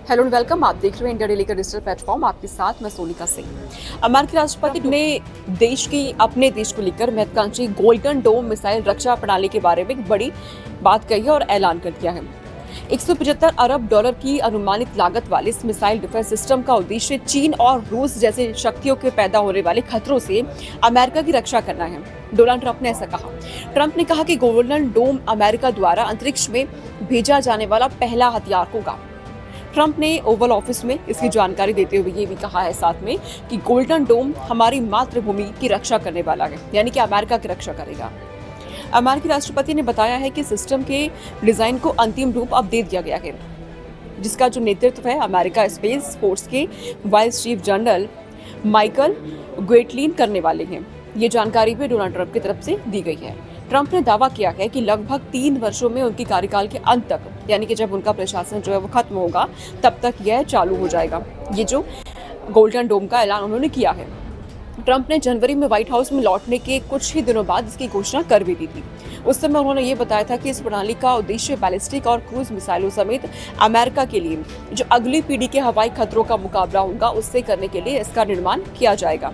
Hello and welcome. आप देख रहे हैं इंडिया डेली का डिजिटल प्लेटफॉर्म। आपके साथ मैं सोनिका सिंह। अमेरिकी राष्ट्रपति ने अपने देश को लेकर महत्वाकांक्षी गोल्डन डोम मिसाइल रक्षा प्रणाली के बारे में एक बड़ी बात कही है और ऐलान कर दिया है। 175 अरब डॉलर की अनुमानित लागत वाले इस मिसाइल डिफेंस सिस्टम का उद्देश्य चीन और रूस जैसे शक्तियों के पैदा होने वाले खतरों से अमेरिका की रक्षा करना है। डोनाल्ड ट्रंप ने ऐसा कहा। ट्रंप ने कहा कि गोल्डन डोम अमेरिका द्वारा अंतरिक्ष में भेजा जाने वाला पहला हथियार होगा। ट्रंप ने ओवल ऑफिस में इसकी जानकारी देते हुए ये भी कहा है साथ में कि गोल्डन डोम हमारी मातृभूमि की रक्षा करने वाला है, यानी कि अमेरिका की रक्षा करेगा। अमेरिकी राष्ट्रपति ने बताया है कि सिस्टम के डिजाइन को अंतिम रूप अब दे दिया गया है, जिसका जो नेतृत्व है अमेरिका स्पेस फोर्स के वाइस चीफ जनरल माइकल ग्वेटलिन करने वाले हैं। ये जानकारी भी डोनाल्ड ट्रंप की तरफ से दी गई है। ट्रंप ने दावा किया है कि लगभग 3 वर्षों में उनके कार्यकाल के अंत तक, यानी कि जब उनका प्रशासन जो है वो खत्म होगा, तब तक यह चालू हो जाएगा। ये जो गोल्डन डोम का ऐलान उन्होंने किया है। ट्रंप ने जनवरी में व्हाइट हाउस में लौटने के कुछ ही दिनों बाद इसकी घोषणा कर भी दी थी। उस समय उन्होंने ये बताया था कि इस प्रणाली का उद्देश्य बैलिस्टिक और क्रूज मिसाइलों समेत अमेरिका के लिए जो अगली पीढ़ी के हवाई खतरों का मुकाबला होगा उससे करने के लिए इसका निर्माण किया जाएगा।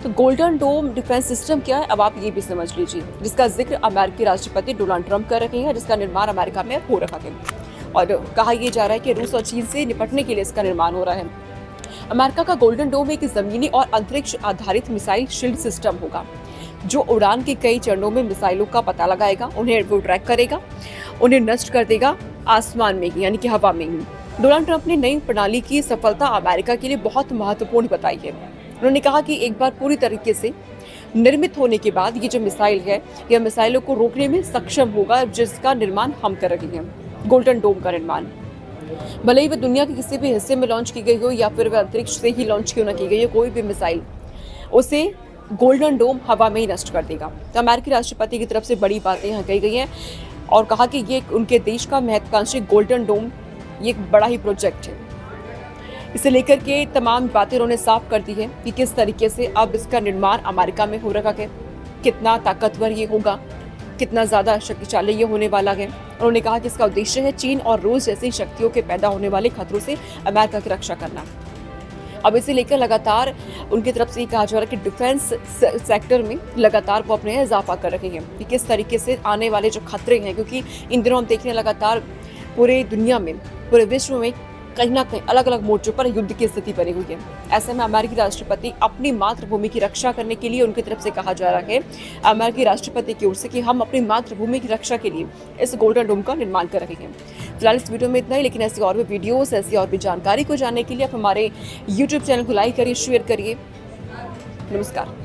तो गोल्डन डोम डिफेंस सिस्टम क्या है, अब आप ये भी समझ लीजिए, जिसका जिक्र अमेरिकी राष्ट्रपति डोनाल्ड ट्रंप कर रहे हैं, जिसका निर्माण अमेरिका में हो रखा है और कहा यह जा रहा है कि रूस और चीन से निपटने के लिए इसका निर्माण हो रहा है। अमेरिका का गोल्डन डोम एक जमीनी और अंतरिक्ष आधारित मिसाइल शील्ड सिस्टम होगा, जो उड़ान के कई चरणों में मिसाइलों का पता लगाएगा, उन्हें वो ट्रैक करेगा, उन्हें नष्ट कर देगा आसमान में ही, यानी कि हवा में ही। डोनाल्ड ट्रंप ने नई प्रणाली की सफलता अमेरिका के लिए बहुत महत्वपूर्ण बताई है। उन्होंने कहा कि एक बार पूरी तरीके से निर्मित होने के बाद ये जो मिसाइल है, यह मिसाइलों को रोकने में सक्षम होगा, जिसका निर्माण हम कर रहे हैं। गोल्डन डोम का निर्माण भले ही वह दुनिया के किसी भी हिस्से में लॉन्च की गई हो या फिर वह अंतरिक्ष से ही लॉन्च क्यों न की गई हो, कोई भी मिसाइल उसे गोल्डन डोम हवा में ही नष्ट कर देगा। तो अमेरिकी राष्ट्रपति की तरफ से बड़ी बातें यहाँ कही गई हैं और कहा कि ये उनके देश का महत्वाकांक्षी गोल्डन डोम ये एक बड़ा ही प्रोजेक्ट है। इसे लेकर के तमाम बातें उन्होंने साफ कर दी है कि किस तरीके से अब इसका निर्माण अमेरिका में हो रखा है, कितना ताकतवर ये होगा, कितना ज़्यादा शक्तिशाली ये होने वाला है। उन्होंने कहा कि इसका उद्देश्य है चीन और रूस जैसी शक्तियों के पैदा होने वाले खतरों से अमेरिका की रक्षा करना। अब इसे लेकर लगातार उनकी तरफ से ये कहा जा रहा है कि डिफेंस सेक्टर में लगातार वो अपने इजाफा कर रहे हैं कि किस तरीके से आने वाले जो खतरे हैं, क्योंकि इन दिनों हम देख रहे हैं लगातार पूरे दुनिया में, पूरे विश्व में कहीं ना कहीं अलग अलग मोर्चों पर युद्ध की स्थिति बनी हुई है। ऐसे में अमेरिकी राष्ट्रपति अपनी मातृभूमि की रक्षा करने के लिए उनकी तरफ से कहा जा रहा है अमेरिकी राष्ट्रपति की ओर से कि हम अपनी मातृभूमि की रक्षा के लिए इस गोल्डन डोम का निर्माण कर रहे हैं। फिलहाल इस वीडियो में इतना ही, लेकिन ऐसी और भी वीडियोस, ऐसी और भी जानकारी को जानने के लिए आप हमारे यूट्यूब चैनल को लाइक करिए, शेयर करिए। नमस्कार।